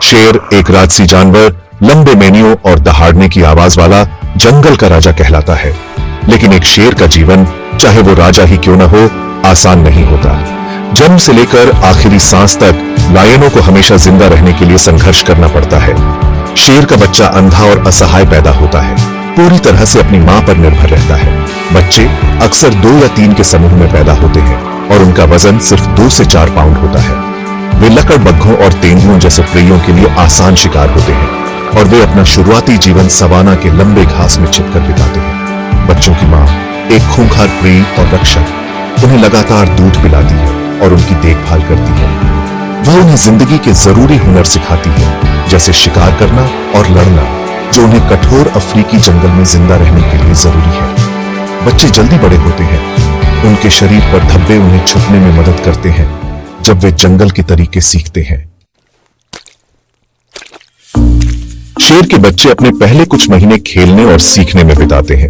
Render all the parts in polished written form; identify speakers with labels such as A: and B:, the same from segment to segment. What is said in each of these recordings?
A: शेर एक राजसी जानवर, लंबे मेनियों और दहाड़ने की आवाज वाला जंगल का राजा कहलाता है। लेकिन एक शेर का जीवन, चाहे वो राजा ही क्यों न हो, आसान नहीं होता। जन्म से लेकर आखिरी सांस तक लायनों को हमेशा जिंदा रहने के लिए संघर्ष करना पड़ता है। शेर का बच्चा अंधा और असहाय पैदा होता है, पूरी तरह से अपनी मां पर निर्भर रहता है। बच्चे अक्सर 2 या 3 के समूह में पैदा होते हैं और उनका वजन सिर्फ 2 से 4 पाउंड होता है। वे लकड़बग्घों और तेंदुओं जैसे प्रियों के लिए आसान शिकार होते हैं और वे अपना शुरुआती जीवन सवाना के लंबे घास में छिपकर बिताते हैं। बच्चों की मां एक खूंखार प्रिय और रक्षक उन्हें लगातार दूध पिलाती है और उनकी देखभाल करती है। वह उन्हें जिंदगी के जरूरी हुनर सिखाती है, जैसे शिकार करना और लड़ना, जो उन्हें कठोर अफ्रीकी जंगल में जिंदा रहने के लिए जरूरी है। बच्चे जल्दी बड़े होते हैं, उनके शरीर पर धब्बे उन्हें छुपने में मदद करते हैं जब वे जंगल के तरीके सीखते हैं। शेर के बच्चे अपने पहले कुछ महीने खेलने और सीखने में बिताते हैं।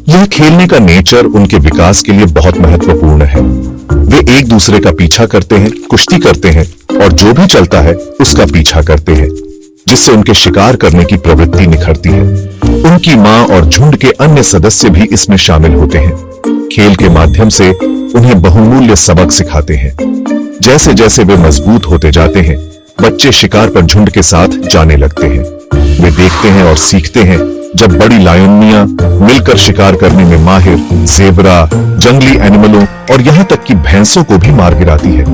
A: यह खेलने का नेचर उनके विकास के लिए बहुत महत्वपूर्ण है। वे एक दूसरे का पीछा करते हैं, कुश्ती करते हैं और जो भी चलता है उसका पीछा करते हैं, जिससे उनके शिकार करने की प्रवृत्ति निखरती है। उनकी मां और झुंड के अन्य सदस्य भी इसमें शामिल होते हैं। खेल के माध्यम से उन्हें बहुमूल्य सबक सिखाते हैं। जैसे जैसे वे मजबूत होते जाते हैं, बच्चे शिकार पर झुंड के साथ जाने लगते हैं। वे देखते हैं और सीखते हैं जब बड़ी लायनियां मिलकर शिकार करने में माहिर ज़ेबरा, जंगली एनिमलों और यहां तक कि भैंसों को भी मार गिराती है।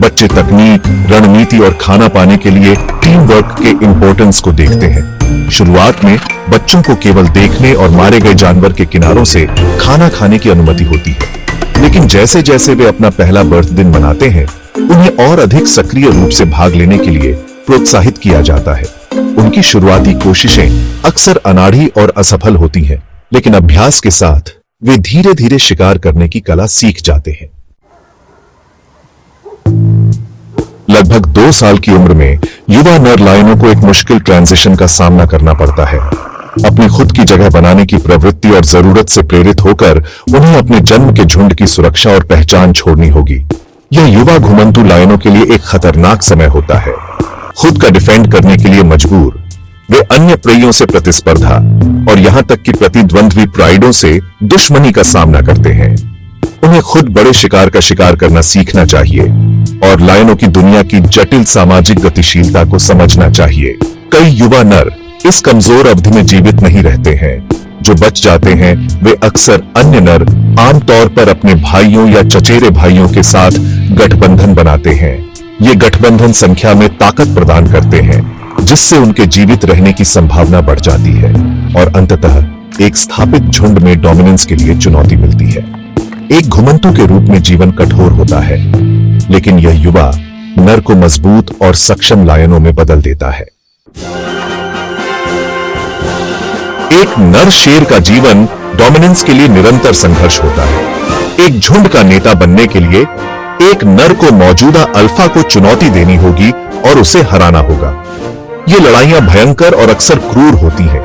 A: बच्चे तकनीक, रणनीति और खाना पाने के लिए टीम वर्क के इंपॉर्टेंस को देखते हैं। शुरुआत में बच्चों को केवल देखने और मारे गए जानवर के किनारों से खाना खाने की अनुमति होती है, लेकिन जैसे जैसे वे अपना पहला बर्थडे मनाते हैं, उन्हें और अधिक सक्रिय रूप से भाग लेने के लिए प्रोत्साहित किया जाता है। उनकी शुरुआती कोशिशें अक्सर अनाड़ी और असफल होती हैं, लेकिन अभ्यास के साथ वे धीरे धीरे शिकार करने की कला सीख जाते हैं। लगभग 2 साल की उम्र में युवा नर लायनों को एक मुश्किल ट्रांजिशन का सामना करना पड़ता है। अपनी खुद की जगह बनाने की प्रवृत्ति और जरूरत से प्रेरित होकर उन्हें अपने जन्म के झुंड की सुरक्षा और पहचान छोड़नी होगी। यह युवा घुमंतू लायनों के लिए एक खतरनाक समय होता है। खुद का डिफेंड करने के लिए मजबूर, वे अन्य प्रियों से प्रतिस्पर्धा और यहां तक कि प्रतिद्वंद्वी प्राइडों से दुश्मनी का सामना करते हैं। उन्हें खुद बड़े शिकार का शिकार करना सीखना चाहिए और लायनों की दुनिया की जटिल सामाजिक गतिशीलता को समझना चाहिए। कई युवा नर इस कमजोर अवधि में जीवित नहीं रहते हैं। जो बच जाते हैं वे अक्सर अन्य नर, आमतौर पर अपने भाइयों या चचेरे भाइयों के साथ गठबंधन बनाते हैं। ये गठबंधन संख्या में ताकत प्रदान करते हैं, जिससे उनके जीवित रहने की संभावना बढ़ जाती है और अंततः एक स्थापित झुंड में डोमिनेंस के लिए चुनौती मिलती है। एक घुमंतू के रूप में जीवन कठोर होता है, लेकिन यह युवा नर को मजबूत और सक्षम लायनों में बदल देता है। एक नर शेर का जीवन डोमिनेंस के लिए निरंतर संघर्ष होता है। एक झुंड का नेता बनने के लिए एक नर को मौजूदा अल्फा को चुनौती देनी होगी और उसे हराना होगा। ये लड़ाइयां भयंकर और अक्सर क्रूर होती हैं।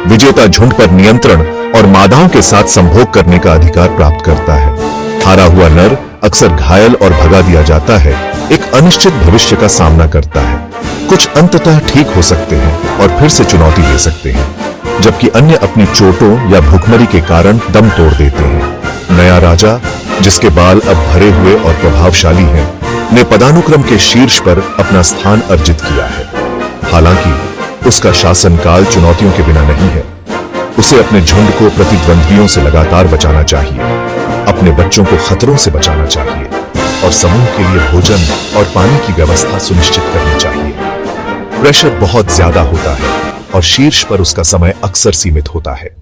A: विजेता झुंड पर नियंत्रण और मादाओं के साथ संभोग करने का अधिकार प्राप्त करता है। हारा हुआ नर अक्सर घायल और भगा दिया जाता है, एक अनिश्चित भविष्य का सामना करता है। कुछ अंततः ठीक हो सकते हैं और फिर से चुनौती दे सकते हैं, जबकि अन्य अपनी चोटों या भूखमरी के कारण दम तोड़ देते हैं। नया राजा, जिसके बाल अब भरे हुए और प्रभावशाली हैं, ने पदानुक्रम के शीर्ष पर अपना स्थान अर्जित किया है। हालांकि उसका शासनकाल चुनौतियों के बिना नहीं है। उसे अपने झुंड को प्रतिद्वंद्वियों से लगातार बचाना चाहिए, अपने बच्चों को खतरों से बचाना चाहिए और समूह के लिए भोजन और पानी की व्यवस्था सुनिश्चित करनी चाहिए। प्रेशर बहुत ज्यादा होता है और शीर्ष पर उसका समय अक्सर सीमित होता है।